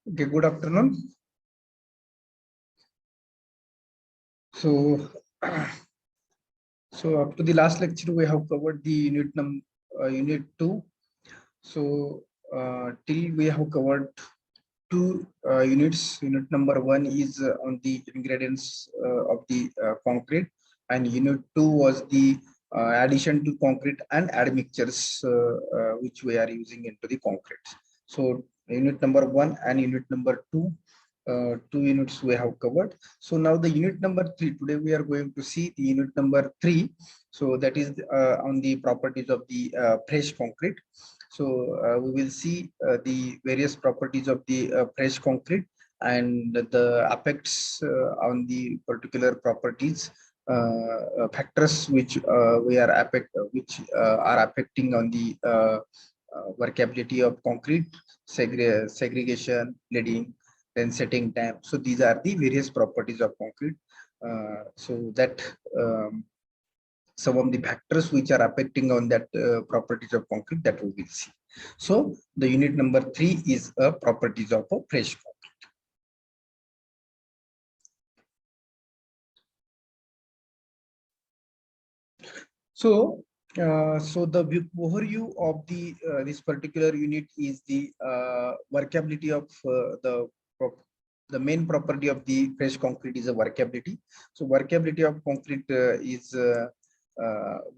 Okay, good afternoon. So, so up to the last lecture, we have covered the unit 2. So, till we have covered two units. Unit number 1 is on the ingredients of the concrete, and unit 2 was the addition to concrete and admixtures which we are using into the concrete. So, unit number 1 and unit number 2. 2 units we have covered. So now the unit number 3, today we are going to see the unit number 3. So that is on the properties of the fresh concrete. So we will see the various properties of the fresh concrete and the effects on the particular properties, factors which are affecting on the workability of concrete, segregation, leading, then setting time. So these are the various properties of concrete. So that some of the factors which are affecting on that properties of concrete that we will see. So the unit number 3 is a properties of a fresh concrete. So the overview of the this particular unit is the workability of the main property of the fresh concrete is a workability. So workability of concrete is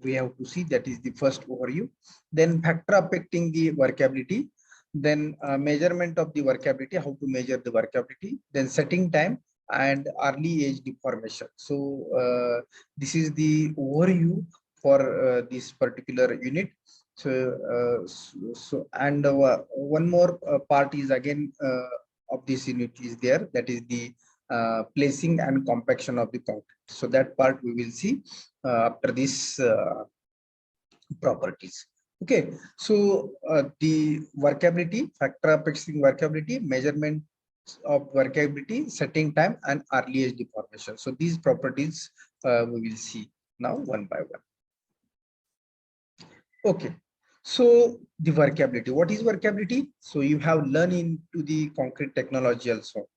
we have to see, that is the first overview. Then factor affecting the workability, then measurement of the workability, how to measure the workability, then setting time and early age deformation. So this is the overview for this particular unit. So and one more part is again of this unit is there, that is the placing and compaction of the concrete. So that part we will see after this properties. Okay, so the workability, factor affecting workability, measurement of workability, setting time and early age deformation. So these properties we will see now one by one. Okay, so the workability, what is workability? So you have learned into the concrete technology also.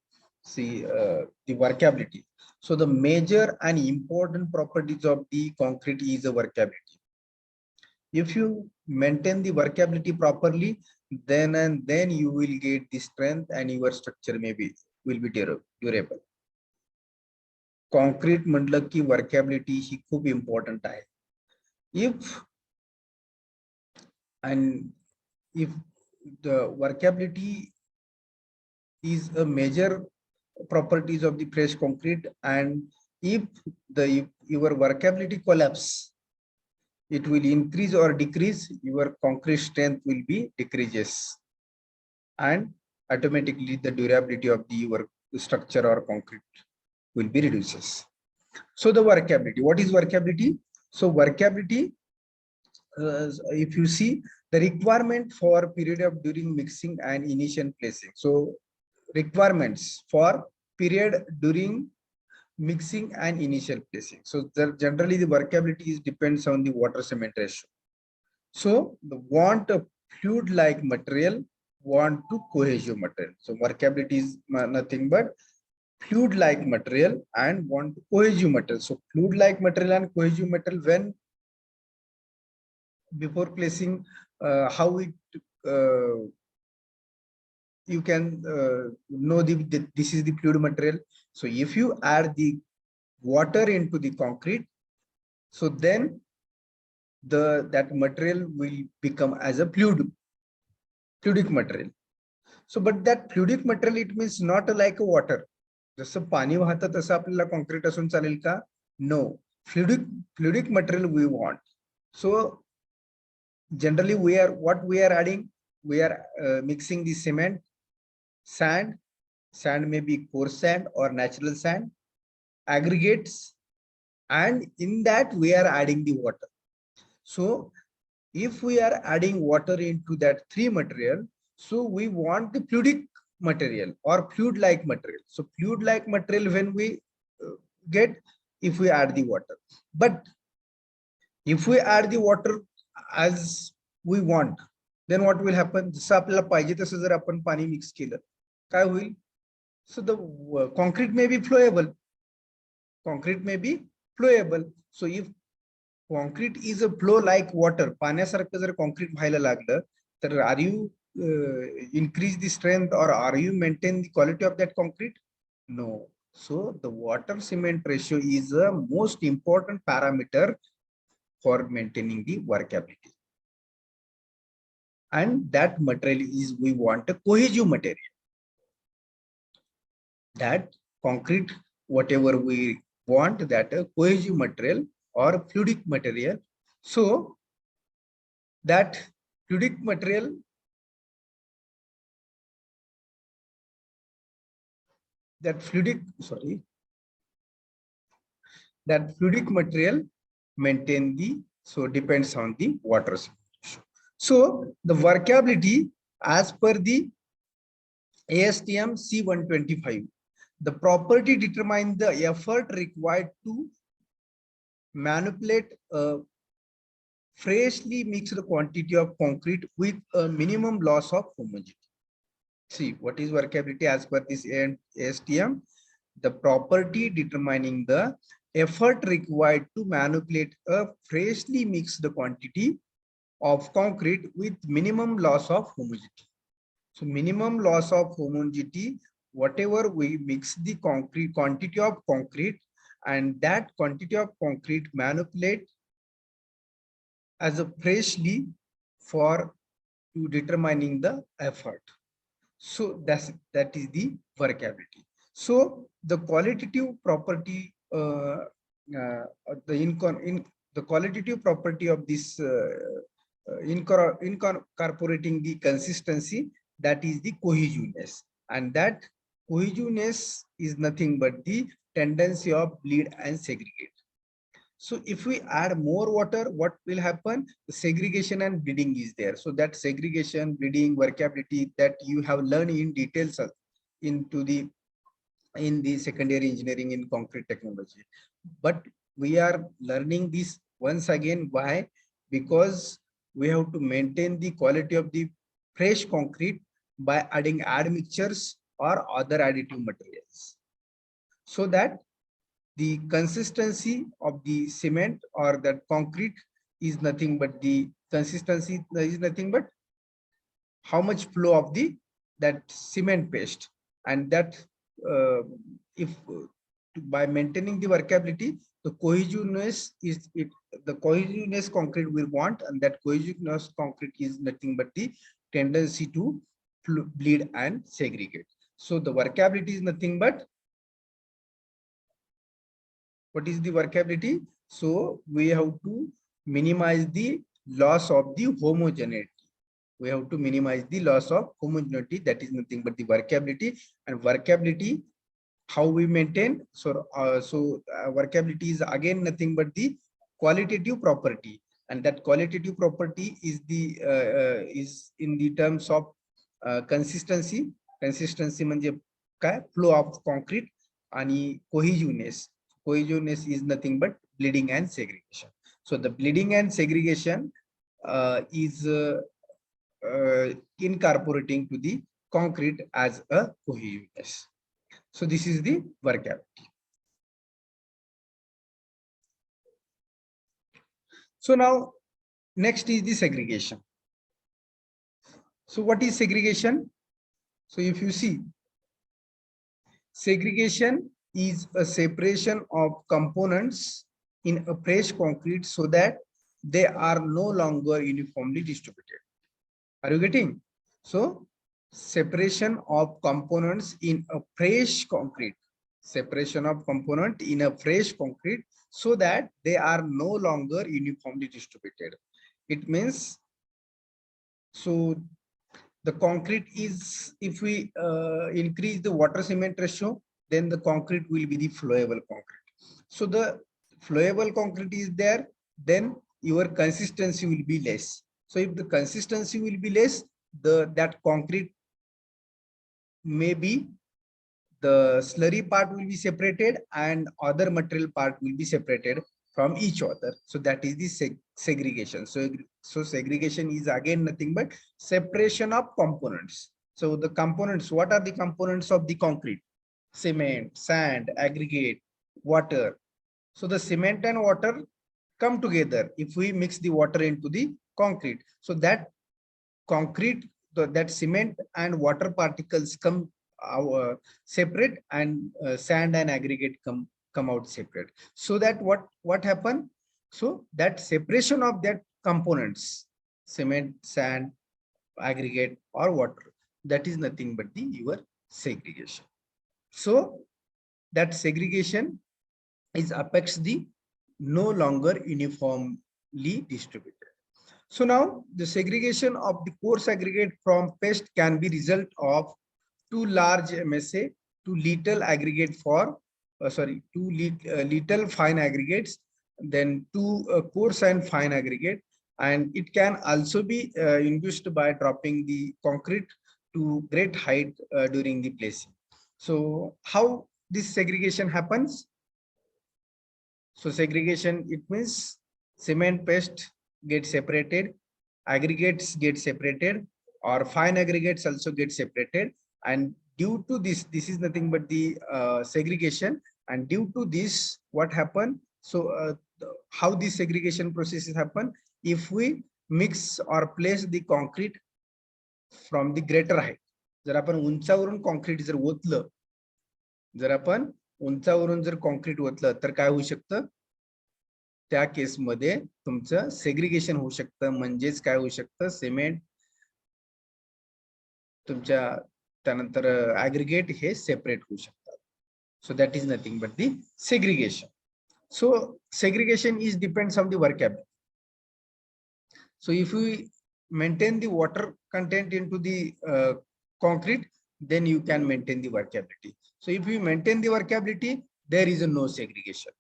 See the workability. So the major and important properties of the concrete is the workability. If you maintain the workability properly, then you will get the strength and your structure maybe will be durable. Concrete म्हटलं की workability ही खूप important आहे. If the workability is a major properties of the fresh concrete, and if your workability collapse, it will increase or decrease, your concrete strength will be decreases, and automatically the durability of the your structure or concrete will be reduces. So the workability, what is workability? So workability, if you see the requirement for period of during mixing and initial placing. So requirements for period during mixing and initial placing. So generally the workability is depends on the water cement ratio. So the want a fluid like material, want to cohesive material. So workability is nothing but fluid like material and want to cohesive material. So fluid like material and cohesive material, when before placing, how it you can know this is the fluid material. So if you add the water into the concrete, so then that material will become as a fluidic material. So but that fluidic material, it means not like a water. जसं पाणी वाहतं तसं आपल्याला concrete असून चालेल का? No, fluidic material we want. So generally we are adding, we are mixing the cement, sand may be coarse sand or natural sand, aggregates, and in that we are adding the water. So if we are adding water into that three material, so we want the fluidic material or fluid like material. So fluid like material when we get if we add the water. But if we add the water as we want, then what will happen? जसं आपल्याला पाहिजे तसं जर आपण पाणी mix केलं, काय होईल? So the concrete may be flowable. Concrete may be flowable. So if concrete is a flow like water, पाण्यासारखं जर concrete व्हायला लागलं, तर are you increase the strength or are you maintain the quality of that concrete? No. So the water cement ratio is a most important parameter for maintaining the workability. And that material is, we want a cohesive material. That concrete, whatever we want, that a cohesive material or fluidic material. So that fluidic material, that fluidic material maintain the, so depends on the water. So the workability as per the ASTM C125, the property determines the effort required to manipulate a freshly mixed quantity of concrete with a minimum loss of homogeneity. See, what is workability as per this ASTM? The property determining the effort required to manipulate a freshly mixed quantity of concrete with minimum loss of homogeneity. So minimum loss of homogeneity, whatever we mix the concrete, quantity of concrete, and that quantity of concrete manipulate as a freshly for to determining the effort. So that is the workability. So the qualitative property, the qualitative property of this incorporating the consistency, that is the cohesiveness, and that cohesiveness is nothing but the tendency of bleed and segregate. So if we add more water, what will happen? The segregation and bleeding is there. So that segregation, bleeding, workability that you have learned in details into the in the secondary engineering in concrete technology. But we are learning this once again. Why? Because we have to maintain the quality of the fresh concrete by adding admixtures or other additive materials, so that the consistency of the cement or that concrete is nothing but the consistency is nothing but how much flow of the that cement paste, and that if by maintaining the workability, the cohesiveness is it, the cohesiveness concrete we want, and that cohesiveness concrete is nothing but the tendency to bleed and segregate. So the workability is nothing but, what is the workability? So we have to minimize the loss of the homogeneity. We have to minimize the loss of homogeneity. That is nothing but the workability. And workability, how we maintain? So, workability is again nothing but the qualitative property, and that qualitative property is the is in the terms of consistency. Consistency म्हणजे काय? Flow of concrete, आणि cohesiveness. Cohesiveness is nothing but bleeding and segregation. So the bleeding and segregation is incorporating to the concrete as a cohesiveness. So this is the workability. So now next is the segregation. So what is segregation? So if you see, segregation is a separation of components in a fresh concrete so that they are no longer uniformly distributed. Are you getting? So separation of components in a fresh concrete, separation of component in a fresh concrete so that they are no longer uniformly distributed. It means, so the concrete is, if we increase the water cement ratio, then the concrete will be the flowable concrete. So the flowable concrete is there, then your consistency will be less. So if the consistency will be less, that concrete maybe the slurry part will be separated and other material part will be separated from each other. So that is the segregation. So segregation is again nothing but separation of components. So the components, what are the components of the concrete? Cement, sand, aggregate, water. So the cement and water come together if we mix the water into the concrete. So that concrete, that cement and water particles come separate, and sand and aggregate come out separate. So that what happened? So that separation of that components, cement, sand, aggregate or water, that is nothing but the your segregation. So that segregation is affects the no longer uniformly distributed. So now the segregation of the coarse aggregate from paste can be result of too large MSA, too little aggregate for little fine aggregates, then too coarse and fine aggregate, and it can also be induced by dropping the concrete to great height during the placing. So how this segregation happens? So segregation, it means cement paste get separated, aggregates get separated, or fine aggregates also get separated. And due to this is nothing but the segregation. And due to this, what happened? So how this segregation processes happen? If we mix or place the concrete from the greater height, जर आपण उंचावरून concrete जर ओतलं, जर आपण उंचावरून जर concrete ओतलं तर काय होऊ शकतं? त्या केसमध्ये तुमचं सेग्रिगेशन होऊ शकतं. म्हणजेच काय होऊ शकतं? सिमेंट तुमच्या त्यानंतर ऍग्रीगेट हे सेपरेट होऊ शकतात. So that is nothing but the segregation. So segregation is depends on the workability. So if we maintain the water content into the concrete, then you can maintain the workability. So if you maintain the workability, there is a no segregation.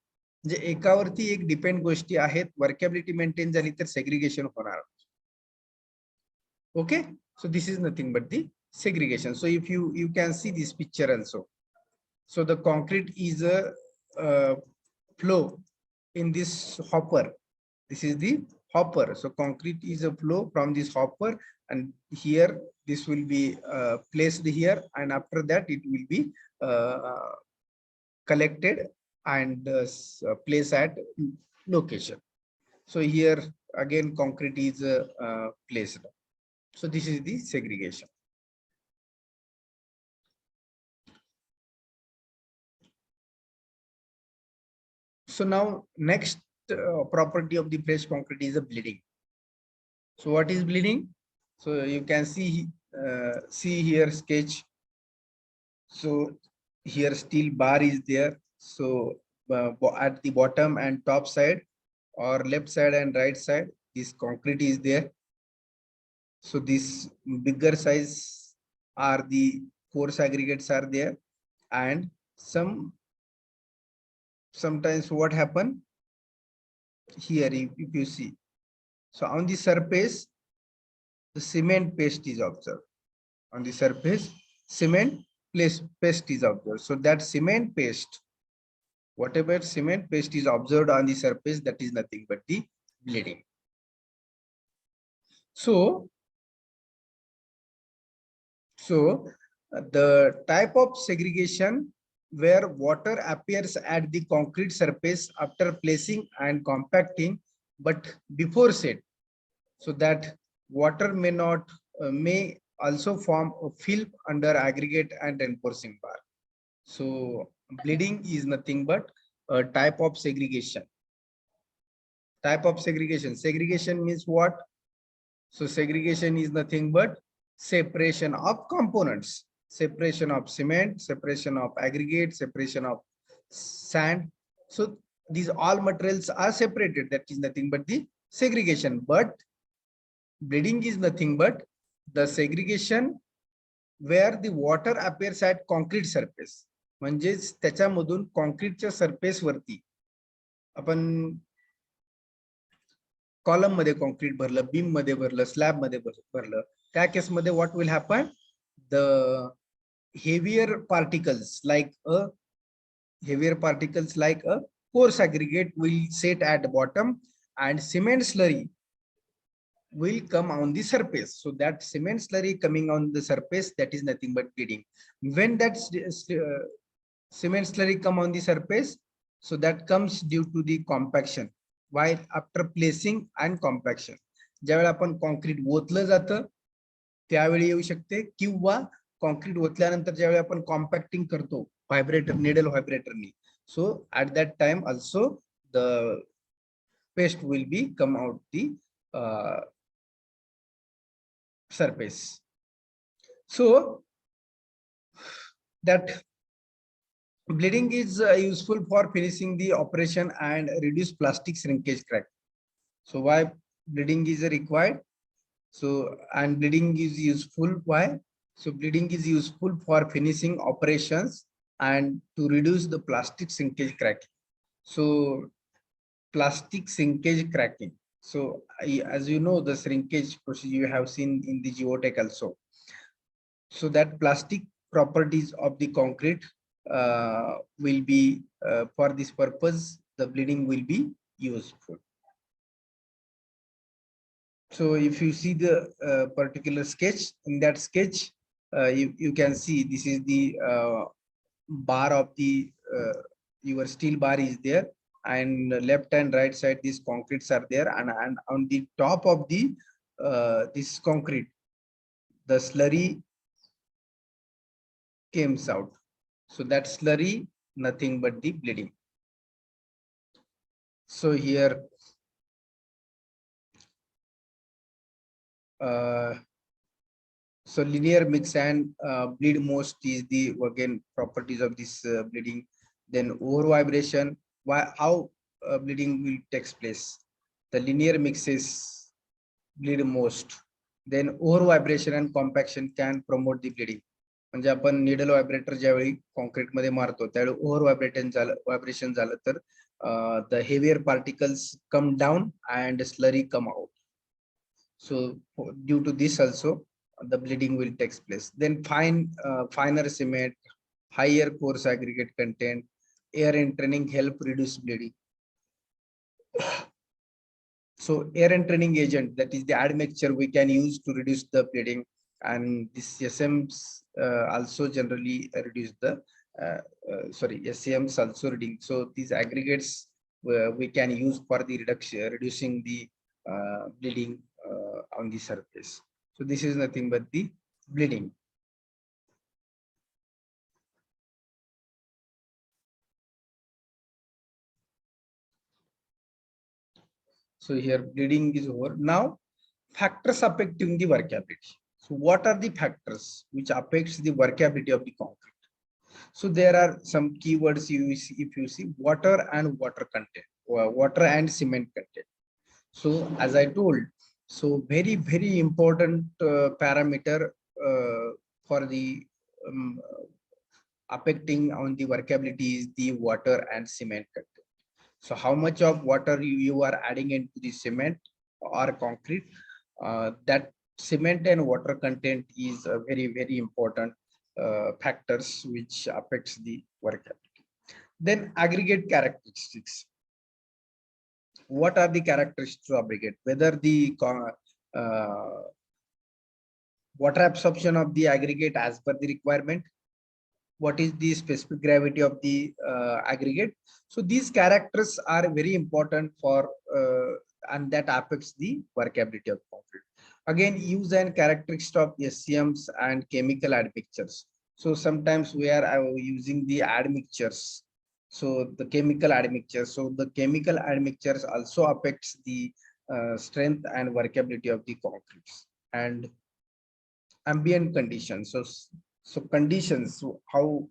जे एकावरती एक depend गोष्टी आहेत, वर्कॅबिलिटी maintain झाली तर segregation होणार. Okay, so this is nothing but the segregation. So if you can see this picture also. So the concrete is a flow in this hopper. This is the hopper. So concrete is a flow from this hopper, and here this will be placed here, and after that it will be collected and placed at location. So here again concrete is placed. So this is the segregation. So now next property of the fresh concrete is a bleeding. So what is bleeding? So you can see here sketch. So here steel bar is there. So at the bottom and top side, or left side and right side, this concrete is there. So this bigger size are the coarse aggregates are there, and sometimes what happen here, if you see, so on the surface the cement paste is observed. On the surface cement paste is observed. So that cement paste, whatever cement paste is observed on the surface, that is nothing but the bleeding. So the type of segregation where water appears at the concrete surface after placing and compacting, but before set, so that water may also form a film under aggregate and reinforcing bar. So bleeding is nothing but a type of segregation. Type of segregation. Segregation means what? So segregation is nothing but separation of components, separation of cement, separation of aggregate, separation of sand. So these all materials are separated. That is nothing but the segregation. But bleeding is nothing but the segregation where the water appears at concrete surface. म्हणजेच त्याच्यामधून कॉन्क्रीटच्या surface वरती आपण column मध्ये concrete भरलं, beam मध्ये भरलं, slab मध्ये भरलं, त्या केस मध्ये what will happen? The heavier particles like a coarse aggregate will sit at the bottom, and cement slurry will come on the surface. So that cement slurry coming on the surface, that is nothing but bleeding. When that cement slurry come on the surface, so that comes due to the compaction. While after placing and compaction, ज्यावेळी आपण concrete ओतलं जातं त्यावेळी येऊ शकते, किंवा concrete ओतल्यानंतर ज्यावेळी आपण compacting करतो व्हायब्रेटर, निडल व्हायब्रेटरनी, so at that time also the paste will be come out the surface. So that bleeding is useful for finishing the operation and reduce plastic shrinkage crack. So why bleeding is required? So, and bleeding is useful, why? So bleeding is useful for finishing operations and to reduce the plastic shrinkage cracking. So plastic shrinkage cracking. So as you know, the shrinkage procedure you have seen in the geotech also. So that plastic properties of the concrete will be for this purpose, the bleeding will be useful. So if you see the particular sketch, in that sketch, you can see this is the bar of the your steel bar is there, and left and right side these concretes are there, and on the top of the this concrete, the slurry comes out. So that slurry, nothing but the bleeding. So here so linear mix and bleed most is the again properties of this bleeding. Then over vibration, why, how bleeding will takes place? The linear mixes bleed most. Then over vibration and compaction can promote the bleeding. म्हणजे आपण needle vibrator ज्यावेळी concrete मध्ये मारतो त्यावेळी over vibration झालं तर the heavier particles come down and slurry come out. So due to this also the bleeding will take place. Then finer cement, higher coarse aggregate content, air entraining help reduce bleeding. So air entraining agent, that is the admixture we can use to reduce the bleeding, and this SMs also generally reduce the SCMs also reading. So these aggregates we can use for the reducing the bleeding on the surface. So this is nothing but the bleeding. So here bleeding is over. Now factors affecting the workability. So what are the factors which affects the workability of the concrete? So there are some keywords you see, if you see water and water content, or water and cement content. So as I told, so very important parameter for the affecting on the workability is the water and cement content. So how much of water you are adding into the cement or concrete, that cement and water content is a very important factors which affects the workability. Then aggregate characteristics. What are the characteristics of aggregate? Whether the water absorption of the aggregate as per the requirement, what is the specific gravity of the aggregate. So these characters are very important for and that affects the workability of concrete. Again, use and characteristics of SCMs and chemical admixtures. So sometimes we are using the admixtures, so the chemical admixtures. So the chemical admixtures also affects the strength and workability of the concretes. And ambient conditions, so conditions, so how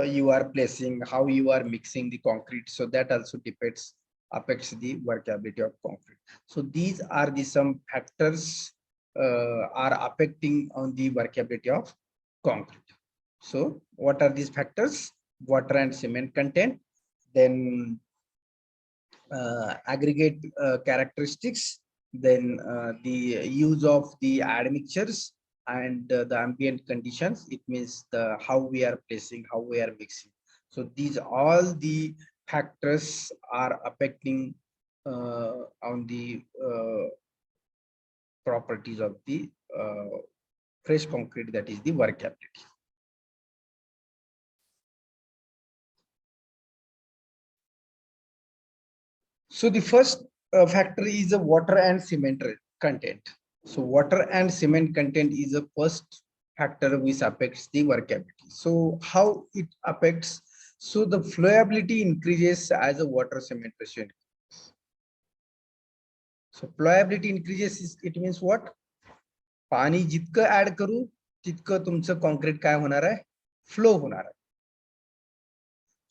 you are placing, how you are mixing the concrete, so that also depends, affects the workability of concrete. So these are the some factors are affecting on the workability of concrete. So what are these factors? Water and cement content, then aggregate characteristics, then the use of the admixtures, and the ambient conditions. It means the how we are placing, how we are mixing. So these all the factors are affecting on the properties of the fresh concrete, that is the workability. So the first factor is the water and cement content. So water and cement content is the first factor which affects the workability. So how it affects? So the flowability increases as a water cement ratio increases. So flowability increases, it means what? पाणी जितकं add करू तितकं तुमचं concrete काय होणार आहे? Flow होणार आहे.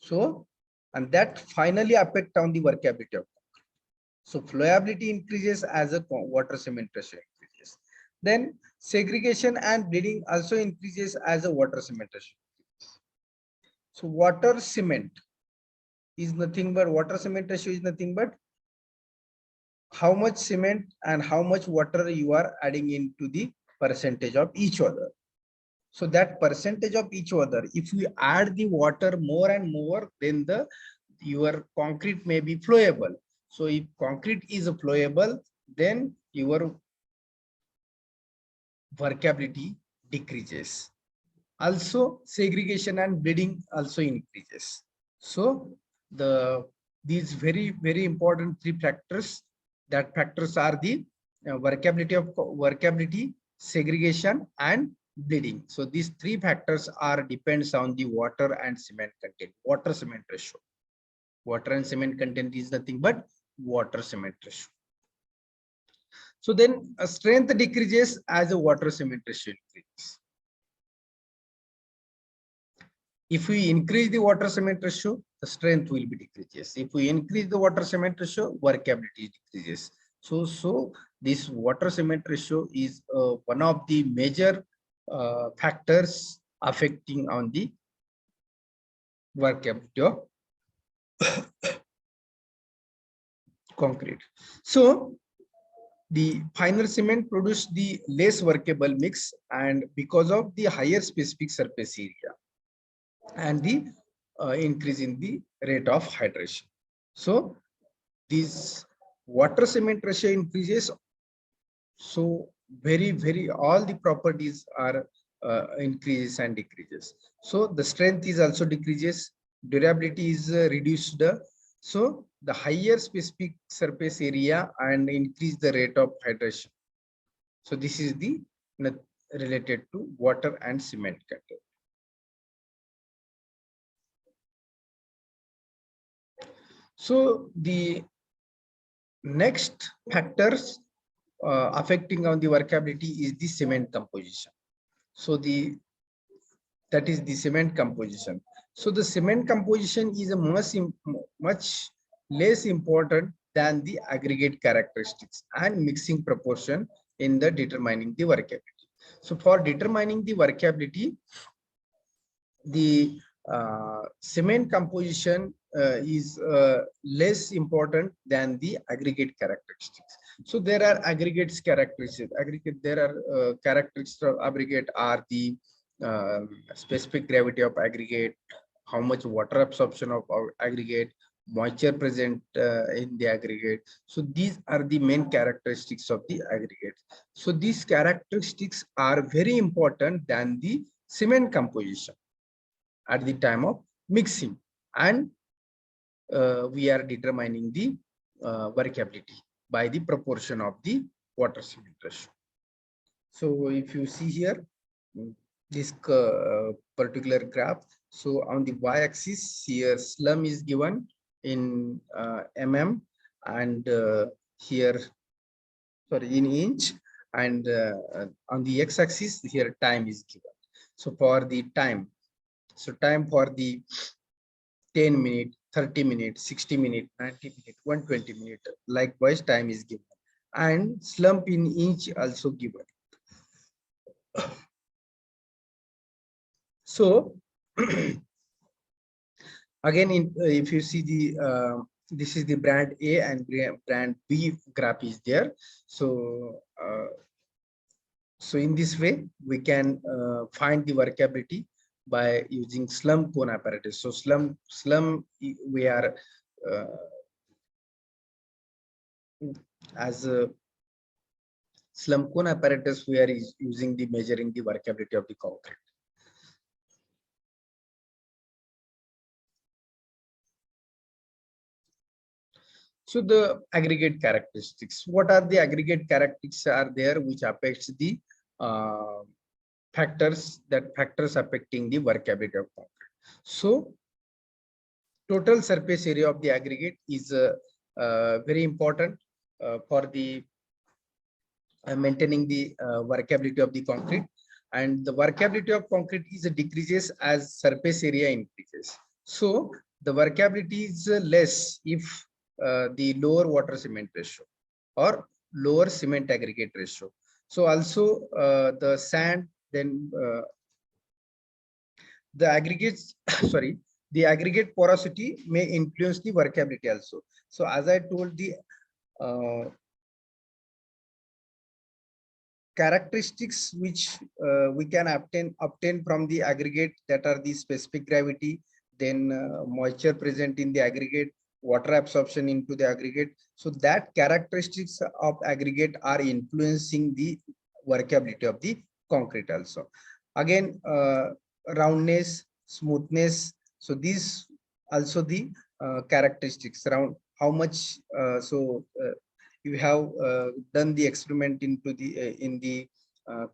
So and that finally affect on the workability of concrete. So flowability increases as a water cement ratio increases. Then segregation and bleeding also increases as a water cement ratio increases. So water cement is nothing but water cement ratio is nothing but how much cement and how much water you are adding into the percentage of each other. So that percentage of each other, if you add the water more and more, then your concrete may be flowable. So if concrete is flowable, then your workability decreases. Also segregation and bleeding also increases. So these very important three factors, that factors are the workability, segregation and bleeding. So these three factors are depends on the water and cement content, water cement ratio. Water and cement content is nothing but water cement ratio. So then strength decreases as a water cement ratio increases. If we increase the water cement ratio, the strength will be decreases. If we increase the water cement ratio, workability decreases. So this water cement ratio is one of the major factors affecting on the workability of concrete. So the finer cement produce the less workable mix, and because of the higher specific surface area and the increase in the rate of hydration. So this water cement ratio increases. So very all the properties are increases and decreases. So the strength is also decreases, durability is reduced. So the higher specific surface area and increase the rate of hydration. So this is the related to water and cement content. So the next factors affecting on the workability is the cement composition. So that is the cement composition. So the cement composition is a much less important than the aggregate characteristics and mixing proportion in the determining the workability. So for determining the workability, the cement composition is less important than the aggregate characteristics. So there are aggregates characteristics. There are characteristics of aggregate are the specific gravity of aggregate, how much water absorption of aggregate, moisture present in the aggregate. So these are the main characteristics of the aggregate. So these characteristics are very important than the cement composition at the time of mixing, and we are determining the workability by the proportion of the water cement ratio. So if you see here this particular graph, so on the y-axis here slum is given in mm, and here sorry in inch, and on the x-axis here time is given. So for the time, so time for the 10 minutes, 30 minutes, 60 minutes, 90 minutes, 120 minutes, likewise time is given, and slump in inch also given. So again, if you see the this is the brand A and brand B graph is there. So so in this way we can find the workability by using slum cone apparatus. So slum we are as slump cone apparatus we are using the measuring the workability of the concrete. So the aggregate characteristics, what are the aggregate characteristics are there which affects the factors affecting the workability of concrete. So total surface area of the aggregate is very important for the maintaining the workability of the concrete, and the workability of concrete is decreases as surface area increases. So the workability is less if the lower water cement ratio or lower cement aggregate ratio. So also the sand, then the aggregates sorry, the aggregate porosity may influence the workability also. So as I told, the characteristics which we can obtain from the aggregate, that are the specific gravity, then moisture present in the aggregate, water absorption into the aggregate. So that characteristics of aggregate are influencing the workability of the concrete also. Again, roundness, smoothness, so these also the characteristics around how much you have done the experiment into the in the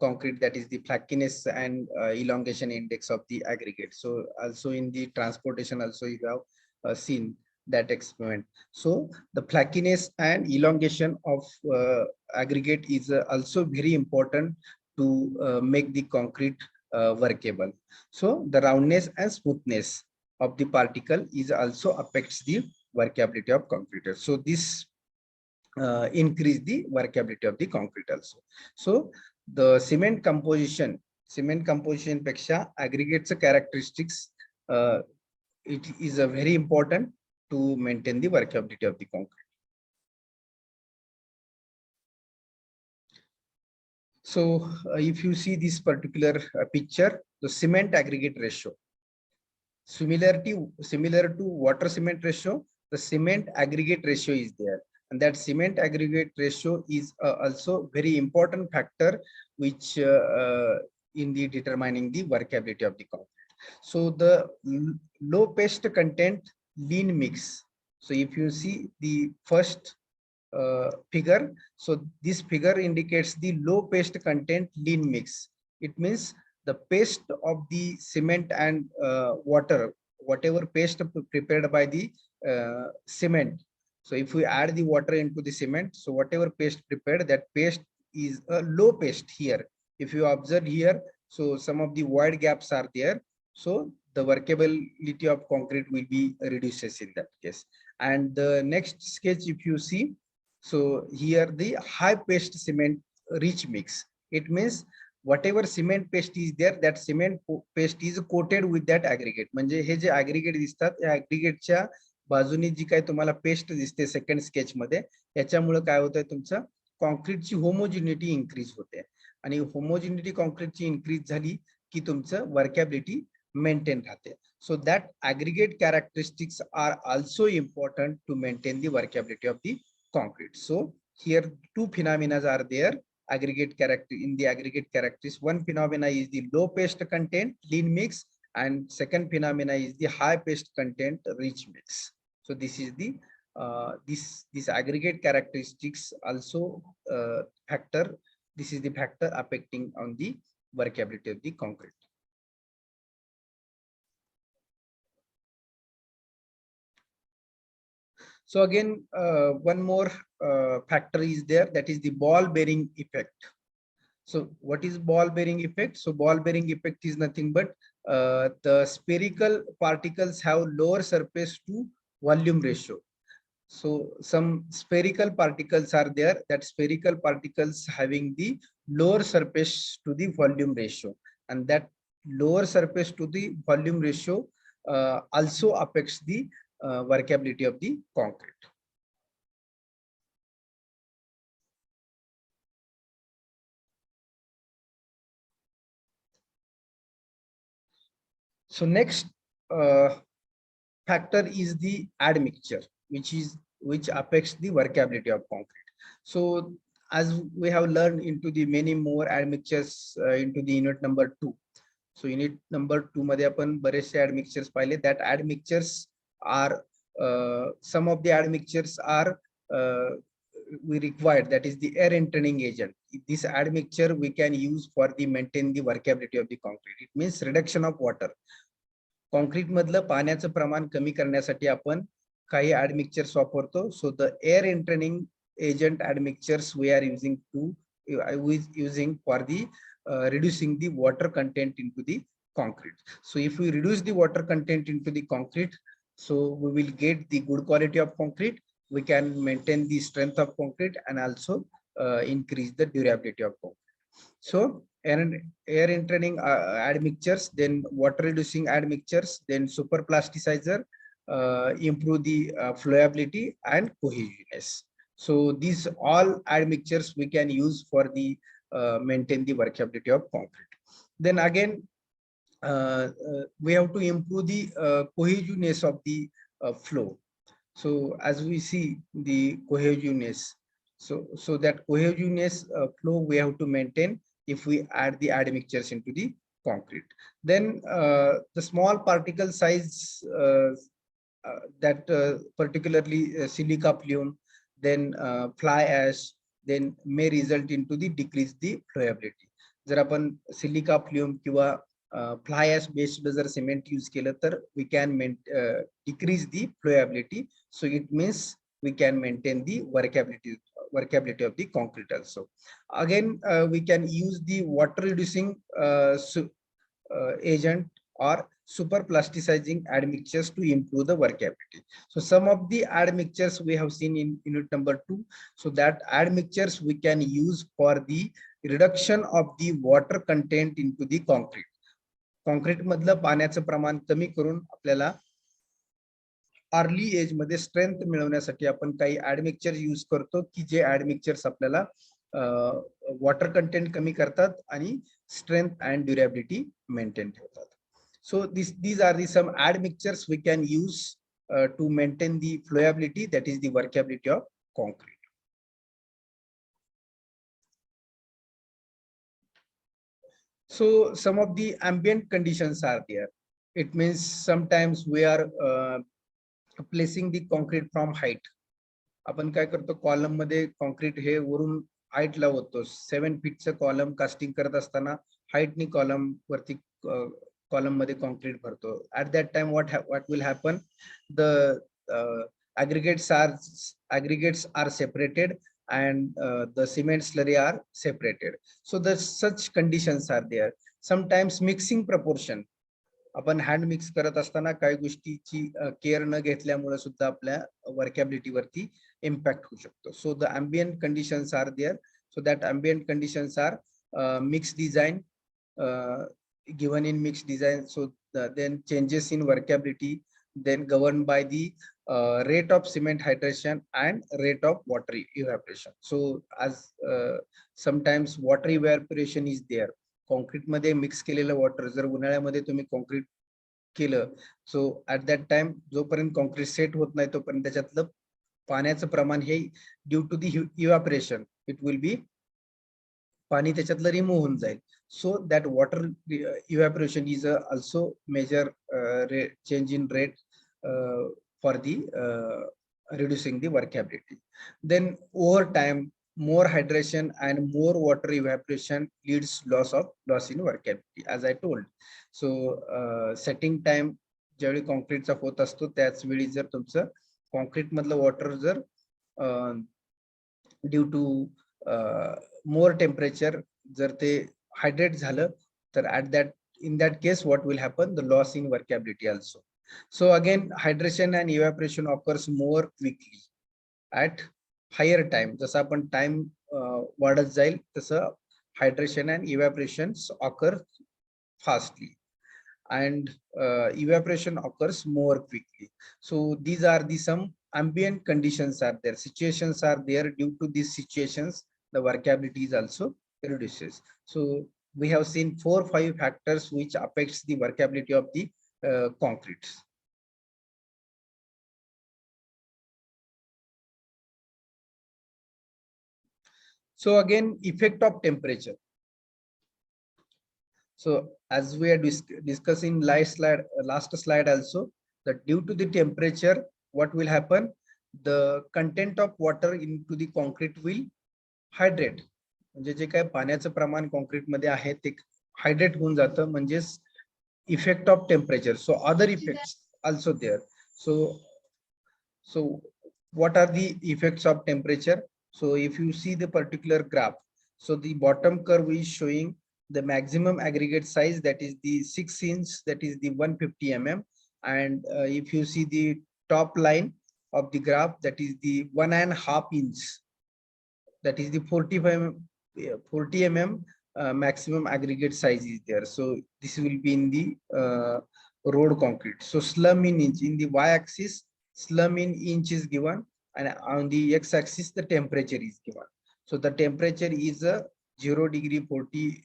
concrete, that is the flakiness and elongation index of the aggregate. So also in the transportation also you have seen that experiment. So the flakiness and elongation of aggregate is also very important to make the concrete workable. So the roundness and smoothness of the particle is also affects the workability of concrete. So this increase the workability of the concrete also. So the cement composition peksha aggregates characteristics, it is a very important to maintain the workability of the concrete. So if you see this particular picture, the cement aggregate ratio, similar to water cement ratio, the cement aggregate ratio is there, and that cement aggregate ratio is also very important factor which in the determining the workability of the concrete. So the low paste content lean mix. So if you see the first figure, so this figure indicates the low paste content lean mix. It means the paste of the cement and water, whatever paste prepared by the cement. So if we add the water into the cement, so whatever paste prepared, that paste is a low paste here. If you observe here, so some of the wide gaps are there. So the workability of concrete will be reduces in that case. And the next sketch, if you see, so here the high paste cement rich mix. It means whatever cement paste is there, that cement paste is coated with that aggregate. म्हणजे हे जे aggregate दिसतात, या aggregateच्या बाजूने जी काय तुम्हाला paste दिसते second sketch मध्ये, याच्यामुळे काय होतंय, तुमचं कॉन्क्रीटची होमोजिनिटी इन्क्रीज होते, आणि होमोजिनिटी कॉन्क्रीटची इन्क्रीज झाली की तुमचं वर्कॅबिलिटी मेंटेन राहते. So that aggregate characteristics are also important to maintain the workability of the concrete. So here two phenomena are there, aggregate character in the aggregate characteristics. One phenomena is the low paste content lean mix, and second phenomena is the high paste content rich mix. So this is the this aggregate characteristics also factor. This is the factor affecting on the workability of the concrete. So again, one more factor is there, that is the ball bearing effect. So what is ball bearing effect? So ball bearing effect is nothing but the spherical particles have lower surface to volume ratio. So some spherical particles are there, that spherical particles having the lower surface to the volume ratio, and that lower surface to the volume ratio also affects the workability of the concrete. So next factor is the admixture, which affects the workability of concrete. So as we have learned into the many more admixtures into the unit number 2. So unit number 2 मध्ये आपण बरेचसे admixtures पाहिले. That admixtures are some of the admixtures are we required, that is the air entraining agent. This admixture we can use for the maintain the workability of the concrete. It means reduction of water. Concrete मधलं पाण्याचं प्रमाण कमी करण्यासाठी आपण काही admixtures वापरतो. So the air entraining agent admixtures we are using for the reducing the water content into the concrete. So if we reduce the water content into the concrete, so we will get the good quality of concrete. We can maintain the strength of concrete and also increase the durability of concrete. So air entraining admixtures, then water reducing admixtures, then super plasticizer, improve the flowability and cohesiveness. So these all admixtures we can use for the maintain the workability of concrete. Then again, we have to improve the cohesiveness of the flow. So as we see the cohesiveness, so that cohesiveness flow we have to maintain if we add the admixtures into the concrete. Then the small particle size that particularly silica plume, then fly ash, then may result into the decrease the flowability. जर आपण silica फ्ल्यूम किंवा fly ash based जर cement use केलं तर we can decrease the flowability. So it means we can maintain the workability of the concrete also. Again, we can use the water reducing agent or super plasticizing admixtures to improve the workability. So some of the admixtures we have seen in unit number 2. So that admixtures we can use for the reduction of the water content into the concrete. Concrete मधलं पाण्याचं प्रमाण कमी करून आपल्याला early as मध्ये strength मिळवण्यासाठी आपण काही ऍडमिक्चर यूज करतो की जे ऍडमिक्चर्स आपल्याला वॉटर कंटेंट कमी करतात आणि स्ट्रेंथ अँड ड्युरेबिलिटी मेंटेन ठेवतात. सो these are the some admixtures we can use to maintain the flowability, that is the workability of concrete. So some of the ambient conditions are there. It means sometimes we are placing the concrete from height. आपण काय करतो, column मध्ये concrete हे वरून height ला होतो. 7 फीटचं column casting करत असताना हाईटनी column वरती column मध्ये कॉन्क्रीट भरतो. At that time what will happen, the aggregates are separated and the cement slurry are separated. So the such conditions are there. Sometimes mixing proportion, आपण hand mix करत असताना काही गोष्टीची केअर न घेतल्यामुळे सुद्धा आपल्या वर्कॅबिलिटी वरती इम्पॅक्ट होऊ शकतो. So the ambient conditions are there. So that ambient conditions are mixed design, given in mixed design. So then changes in workability, then governed by the rate of cement hydration and rate of water evaporation. So as sometimes water evaporation is there. Concrete मध्ये mix केलेलं water जर उन्हाळ्यामध्ये तुम्ही concrete केलं, so at that time जोपर्यंत concrete set होत नाही तोपर्यंत त्याच्यातलं पाण्याचं प्रमाण हे due to the evaporation it will be, पाणी त्याच्यातलं रिमूव्ह होऊन जाईल. So that water evaporation is also major change in rate for the reducing the workability. Then over time more hydration and more water evaporation leads loss in workability, as I told. So setting time ज्यावेळी कॉन्क्रीटचा होत असतो त्याच वेळी जर तुमचं concrete मधलं water जर due to more temperature जर ते हायड्रेट झालं तर in that case what will happen, the loss in workability also. So again hydration and evaporation occurs more quickly at higher time. जसं आपण टाइम वाढत जाईल तसं hydration and evaporation occur fastly and evaporation occurs more quickly. So these are the some ambient conditions are there, situations are there. Due to these situations the workability is also reduces. So we have seen 4-5 factors which affects the workability of the concretes. So again, effect of temperature. So as we are discussing last slide also, that due to the temperature, what will happen? The content of water into the concrete will hydrate. म्हणजे जे काय पाण्याचं प्रमाण concrete मध्ये आहे ते hydrate होऊन जातं, म्हणजेच effect of temperature. So other effects also there. So what are the effects of temperature? So if you see the particular graph, so the bottom curve is showing the maximum aggregate size, that is the 6 inch, that is the 150 mm. And if you see the top line of the graph, that is the 1.5 inch, that is the 40 mm maximum aggregate size is there. So this will be in the road concrete. So slum in inch, in the y-axis slum in inch is given, and on the x-axis the temperature is given. So the temperature is 0 degree, 40,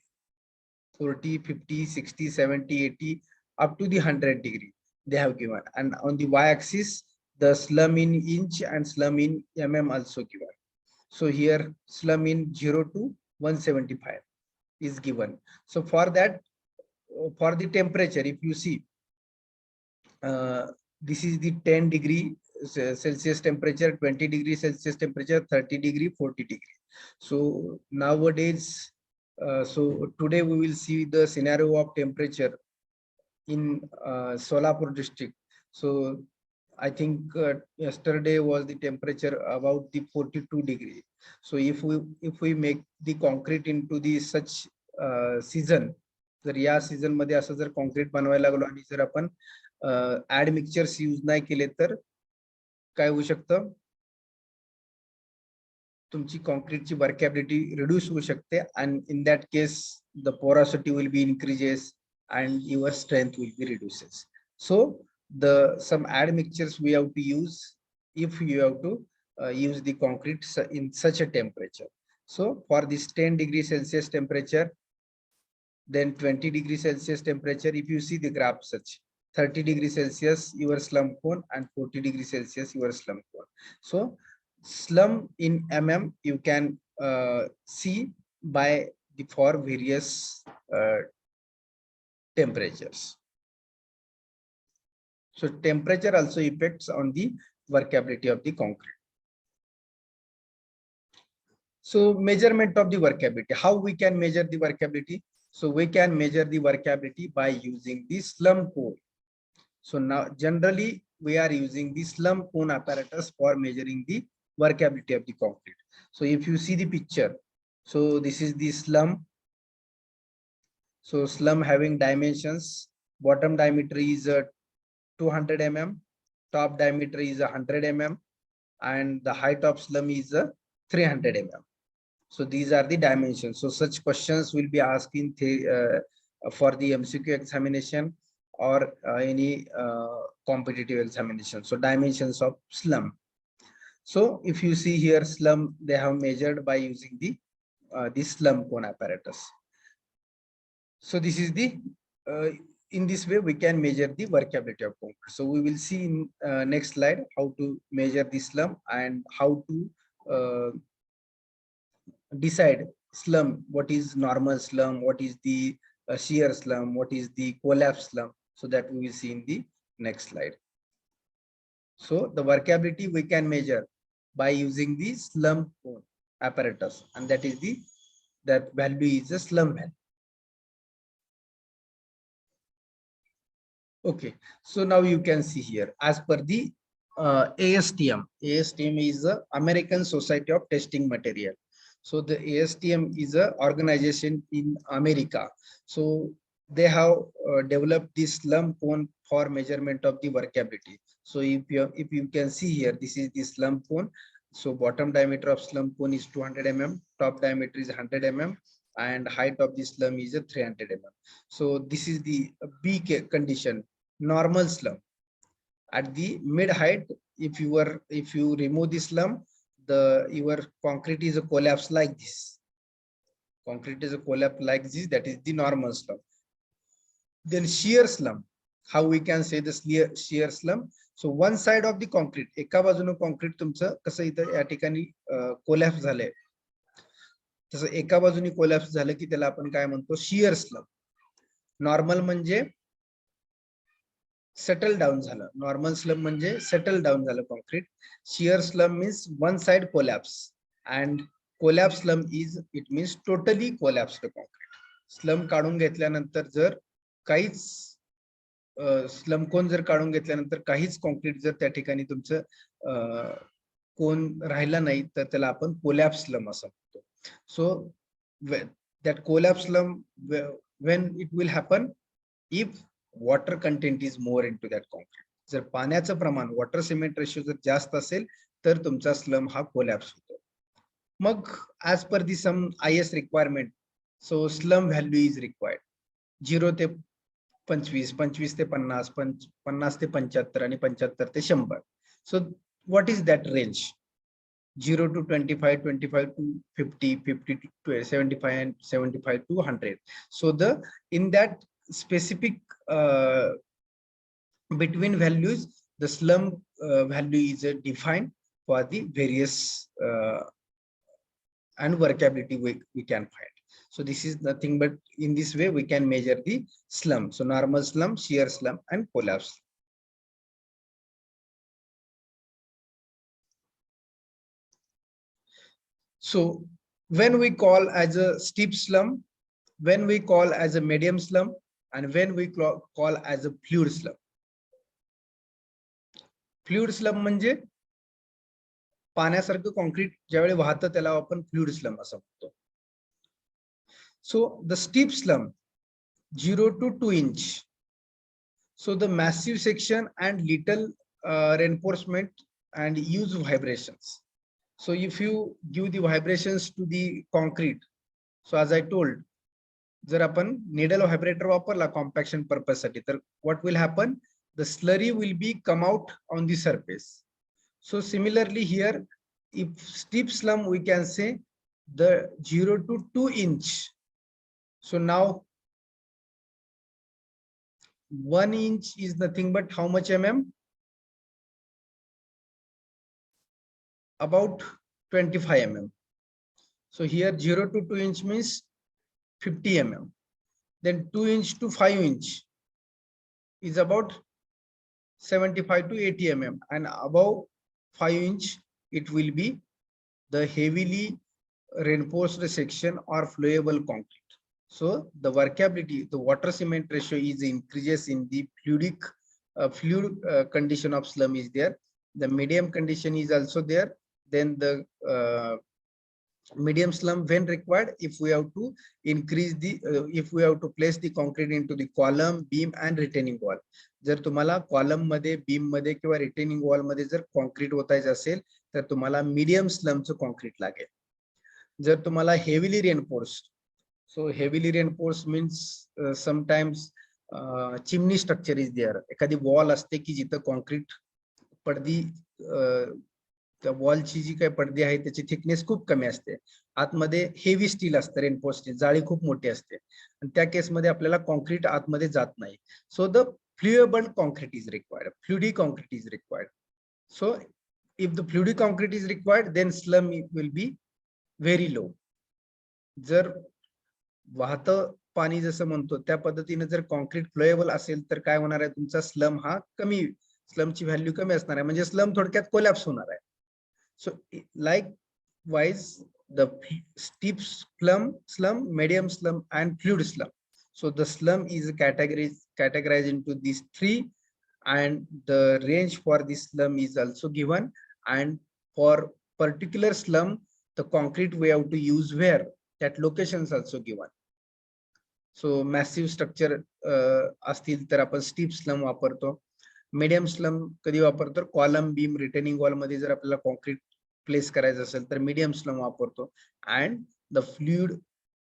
50, 60, 70, 80, up to the 100 degree they have given. And on the y-axis the slum in inch and slum in mm also given. So here slum in 0 to 175 is given. So for that, for the temperature, if you see, this is the 10 degree Celsius temperature, 20 degree Celsius temperature, 30 degree, 40 degree. So nowadays, so today we will see the scenario of temperature in Solapur district. So I think yesterday was the temperature about the 42 degree. So if we make the concrete into the such season, जर या season मध्ये असं जर concrete बनवायला लागलो आणि जर आपण ऍड मिक्सचर्स यूज नाही केले तर काय होऊ शकतं, तुमची कॉन्क्रीटची वर्कॅबिलिटी रिड्यूस होऊ शकते, and in that case the porosity will be increases and your strength will be reduces. So some add mixtures we have to use if you have to use the concrete in such a temperature. So for this 10 degrees Celsius temperature, then 20 degrees Celsius temperature, if you see the graph such 30 degrees Celsius your slum cone and 40 degrees Celsius your slum cone. So slum in mm you can see by the for various temperatures. So temperature also affects on the workability of the concrete. So measurement of the workability, how we can measure the workability? So we can measure the workability by using the slum cone. So now generally we are using the slum cone apparatus for measuring the workability of the concrete. So if you see the picture, so this is the slum. So slum having dimensions, bottom diameter is 200 mm, top diameter is 100 mm, and the height of slum is 300 mm. So these are the dimensions. So such questions will be asked in for the MCQ examination or any competitive examination. So dimensions of slum. So if you see here slum, they have measured by using the this slum cone apparatus. So this is the in this way we can measure the workability of concrete. So we will see in next slide how to measure the slum and how to decide slum, what is normal slum, what is the shear slum, what is the collapse slum. So that we will see in the next slide. So the workability we can measure by using the slum cone apparatus, and that is that value is the slum value. Okay, so now you can see here as per the ASTM. ASTM is the American Society of Testing Material. So the ASTM is a organization in America. So they have developed this slum cone for measurement of the workability. So if you can see here, this is the slum cone. So bottom diameter of slum cone is 200 mm, top diameter is 100 mm, and height of the slum is 300 mm. So this is the B condition, normal slum. At the mid height, if you remove the slum, your concrete is a collapse like this. Concrete is a collapse like this, that is the normal slum. Then shear slum, how we can say the shear slum? So one side of the concrete, एका बाजूने concrete तुमचं कसं इथं या ठिकाणी collapse झालंय. तसं एका बाजूनी कोलॅप्स झालं की त्याला आपण काय म्हणतो, शियर स्लम. नॉर्मल म्हणजे सेटल डाऊन झालं, नॉर्मल स्लम म्हणजे सेटल डाऊन झालं concrete. Shear slump means one side collapse, and collapse slump is it means totally collapsed concrete. Slump काढून घेतल्यानंतर जर काहीच स्लम कोण जर काढून घेतल्यानंतर काहीच कॉन्क्रीट जर त्या ठिकाणी तुमचं कोण राहिला नाही, तर त्याला आपण कोलॅप्स स्लम असं म्हणतो. सो that collapse slum, when it will happen if water content is more into that concrete. जर पाण्याचं प्रमाण, वॉटर सिमेंट रेशो जर जास्त असेल तर तुमचा स्लम हा कोलॅप्स होतो. मग as per the some IS requirement, so slump value is required 0 ते 25, 25 ते 50, 50 ते 75 आणि 75 ते 100. So what is that range? 0 to 25, 25 to 50, 50 to 75, and 75 to 100. So in that specific between values, the slum value is defined for the various and workability we can find. So this is nothing but in this way we can measure the slum. So normal slum, shear slum, and collapse. So when we call as a steep slum, when we call as a medium slum, and when we call as a fluid slum. Fluid slum म्हणजे पाण्यासारखं concrete ज्यावेळी वाहतं त्याला आपण fluid slum असं म्हणतो. So the steep slum 0 to 2 inch. So the massive section and little reinforcement and use vibrations. So if you give the vibrations to the concrete, so as I told, जर आपण needle vibrator वापरला compaction purpose साठी, तर what will happen? The slurry will be come out on the surface. So similarly here, if steep slum, we can say the 0 to 2 inch. So now 1 inch is nothing but how much mm? About 25 mm. So here 0 to 2 inch means 50 mm. Then 2 inch to 5 inch is about 75 to 80 mm, and above 5 inch it will be the heavily reinforced section or flowable concrete. So the workability, the water cement ratio is increases in the fluid condition of slum is there. The medium condition is also there. Then the medium slum when required, if we have to increase the if we have to place the concrete into the column, beam, and retaining wall. जर तुम्हाला column मध्ये, beam मध्ये किंवा retaining wall मध्ये जर concrete ओतायचं असेल तर तुम्हाला मीडियम स्लमचं कॉन्क्रीट लागेल. जर तुम्हाला heavily reinforce, so heavily reinforce means sometimes chimney structure is there. एखादी वॉल असते की जिथं कॉन्क्रीट पडदी, त्या वॉलची जी काही पडदी आहे त्याची थिकनेस खूप कमी असते, आतमध्ये हेवी स्टील असतं, रेनफोर्स स्टील, जाळी खूप मोठी असते, आणि त्या केसमध्ये आपल्याला कॉन्क्रीट आतमध्ये जात नाही. So the flowable concrete is required, fluidy concrete is required. So if the fluidy concrete is required, then slump will be very low. जर वाहतं पाणी जसं म्हणतो त्या पद्धतीने जर कॉन्क्रीट फ्लोएबल असेल तर काय होणार आहे, तुमचा स्लम हा कमी, स्लमची व्हॅल्यू कमी असणार आहे, म्हणजे स्लम थोडक्यात कोलॅप्स होणार आहे. So likewise, the steep slum, medium slum, and fluid slum. So the slum is categorized into these three, and the range for this slum is also given. And for particular slum, the concrete we have to use where, that locations also given. So massive structure असतील तर आपण steep slum वापरतो. Medium slum कधी वापरतो, column, beam, retaining wall मध्ये जर आपल्याला concrete place करायचं असेल तर मीडियम स्लम वापरतो. And the fluid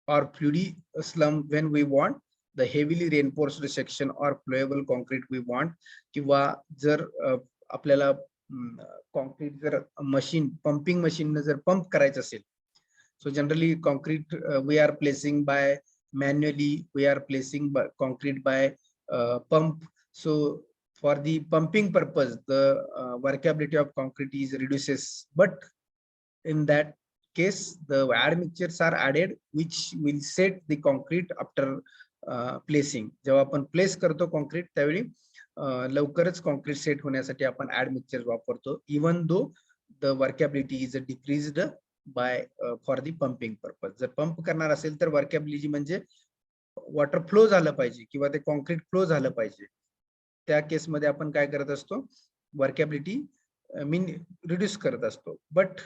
or fluidy slump when we want the heavily reinforced section or flowable concrete we want. किंवा जर आपल्याला कॉन्क्रीट जर मशीन, पंपिंग मशीन जर पंप करायचं असेल, so generally concrete we are placing by manually, we are placing concrete by pump. So for the pumping purpose, the workability of concrete is reduces, but in that case, the admixtures are added, which will set the concrete after placing. जेव्हा आपण place करतो concrete त्यावेळी लवकरच concrete set होण्यासाठी आपण admixtures वापरतो, even though the workability is decreased by for the pumping purpose. जर pump करणार असेल तर वर्कॅबिलिटी म्हणजे वॉटर फ्लो झालं पाहिजे किंवा ते कॉन्क्रीट फ्लो झालं पाहिजे. त्या केसमध्ये आपण काय करत असतो, वर्कॅबिलिटी मीन रिड्यूस करत असतो. बट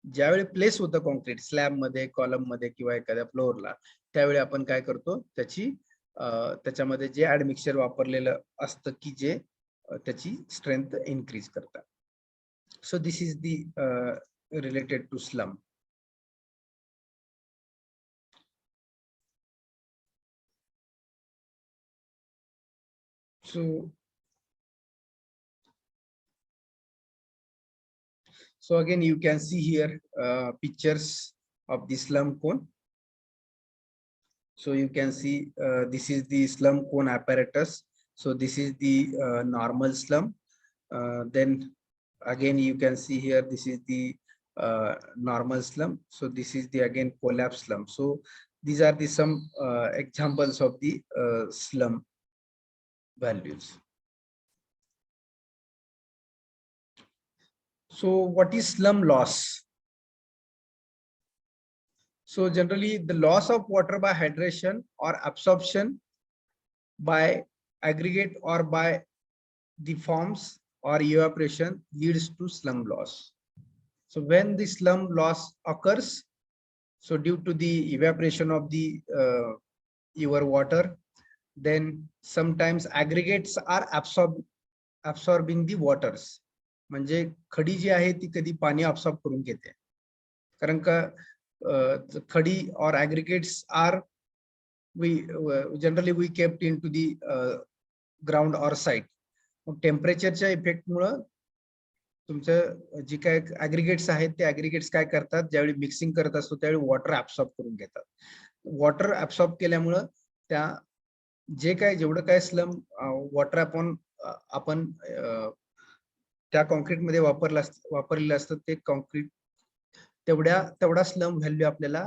ज्यावेळी प्लेस होतं कॉन्क्रीट स्लॅब मध्ये, कॉलम मध्ये किंवा एखाद्या फ्लोअरला, त्यावेळी आपण काय करतो, त्याच्यामध्ये जे ऍडमिक्सचर वापरलेलं असतं की जे त्याची स्ट्रेंथ इन्क्रीज करतात. So this is the related to slump. So again, you can see here pictures of the slum cone. So you can see this is the slum cone apparatus. So this is the normal slum. Then again, you can see here, this is the normal slum. So this is the again collapse slum. So these are the some examples of the slum values. So what is slum loss? So generally the loss of water by hydration or absorption by aggregate or by the forms or evaporation leads to slum loss. So when the slum loss occurs, so due to the evaporation of the your water, then sometimes aggregates are absorbing the waters. म्हणजे खडी जी आहे ती कधी पाणी absorb करून घेते, कारण का खडी or aggregates are generally we kept into the ground or site. टेम्परेचरच्या इफेक्ट मुळे तुमचं जी काय ऍग्रिगेट्स आहेत ते ऍग्रिगेट्स काय करतात, ज्यावेळी मिक्सिंग करत असतो त्यावेळी वॉटर ऍब्सॉर्ब करून घेतात. वॉटर ऍब्सॉर्ब केल्यामुळे त्या जे काय जेवढं काय स्लम वॉटर आपण त्या कॉन्क्रीट मध्ये वापरलेलं असतं ते कॉन्क्रीट तेवढा स्लम व्हॅल्यू आपल्याला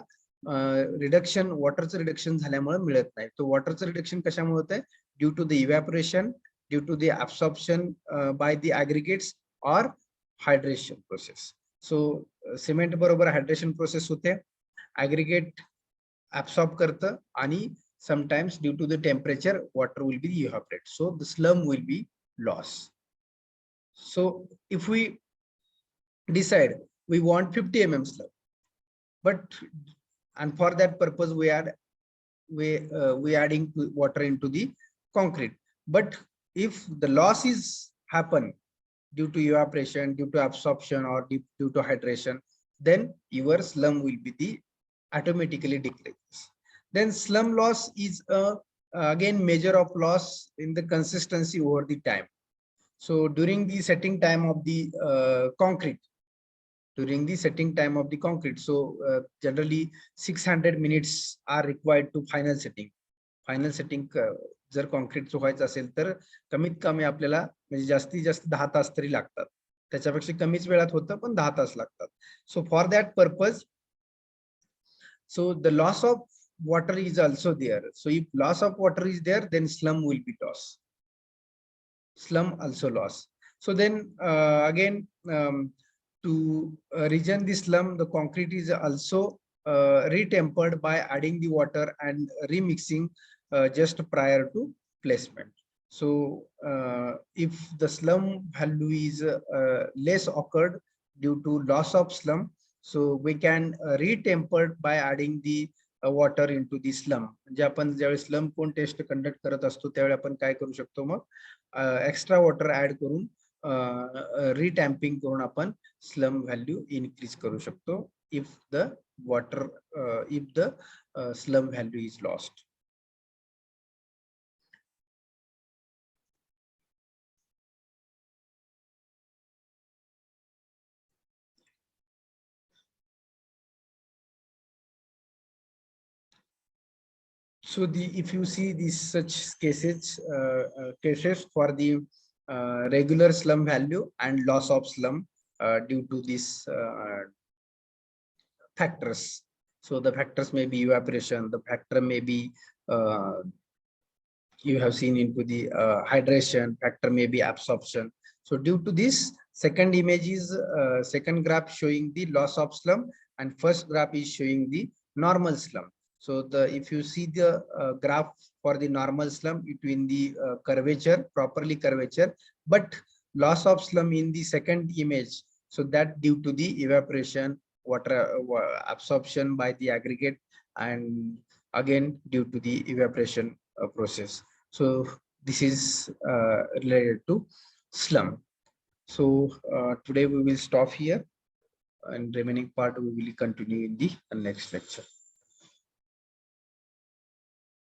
रिडक्शन, वॉटरचं रिडक्शन झाल्यामुळे मिळत नाही. तो वॉटरचं रिडक्शन कशामुळे होतंय? Due to the evaporation, due to the absorption by the aggregates or hydration process. So cement बरोबर हायड्रेशन प्रोसेस होते, ऍग्रिगेट ऍब्सॉर्ब करतं आणि sometimes due to the temperature water will be evaporated, so the slum will be lost. So if we decide we want 50 mm slum, but and for that purpose we adding water into the concrete, but if the loss is happen due to evaporation, due to absorption or due to hydration, then your slum will be the automatically decrease. Then slum loss is again measure of loss in the consistency over the time. So during the setting time of the concrete, so generally 600 minutes are required to final setting. जर concrete व्हायचं असेल तर कमीत कमी आपल्याला म्हणजे जास्तीत जास्त 10 तास तरी लागतात. त्याच्यापेक्षा कमीच वेळात होतं पण 10 तास लागतात. So for that purpose, so the loss of water is also there. So if loss of water is there, then slum will be lost. Slum also lost. So then again, to regen the slum, the concrete is also retempered by adding the water and remixing just prior to placement. So if the slum value is less occurred due to loss of slum, so we can retempered by adding the water into the slum. म्हणजे आपण ज्यावेळी slum कोण test conduct करत असतो त्यावेळी आपण काय करू शकतो, मग एक्स्ट्रा वॉटर ऍड करून रिटॅम्पिंग करून आपण स्लम व्हॅल्यू इन्क्रीज करू शकतो if the slum value is lost. So if you see these such cases for the regular slum value and loss of slum due to this factors. So the factors may be evaporation, the factor may be you have seen into the hydration, factor may be absorption. So due to this, second image is second graph showing the loss of slump, and first graph is showing the normal slump. So the if you see the graph for the normal slump between the curvature, properly curvature, but loss of slump in the second image. So that due to the evaporation, water absorption by the aggregate, and again due to the evaporation process. So this is related to slum. So today we will stop here, and remaining part we will continue in the next lecture.